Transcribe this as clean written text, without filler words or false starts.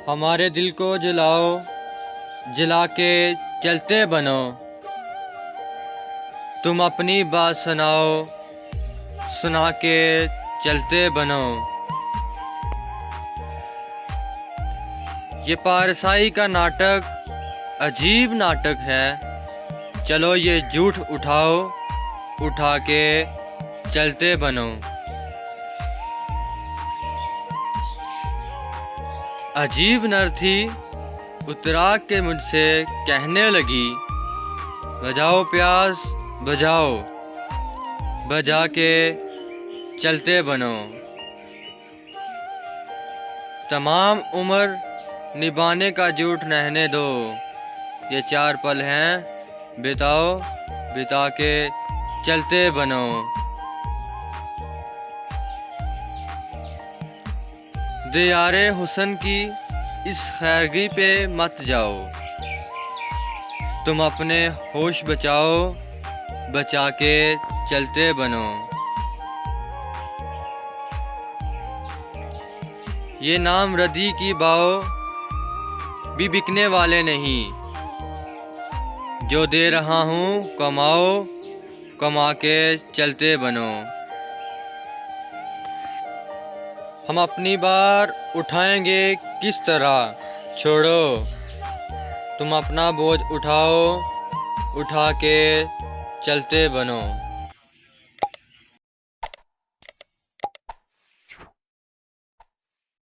हमारे दिल को जलाओ, जला के चलते बनो। तुम अपनी बात सुनाओ, सुना के चलते बनो। ये पारसाई का नाटक अजीब नाटक है। चलो ये झूठ उठाओ, उठा के चलते बनो। अजीब नर थी, उतरा के मुझसे कहने लगी, बजाओ प्यास बजाओ, बजा के चलते बनो। तमाम उम्र निभाने का झूठ रहने दो। ये 4 पल हैं, बिताओ, बिता के चलते बनो। दियारे हुस्न की इस खैरगी पे मत जाओ। तुम अपने होश बचाओ, बचा के चलते बनो। ये नाम रदी की बाओ भी बिकने वाले नहीं। जो दे रहा हूँ कमाओ, कमा के चलते बनो। हम अपनी बार उठाएंगे किस तरह, छोड़ो। तुम अपना बोझ उठाओ, उठा के चलते बनो।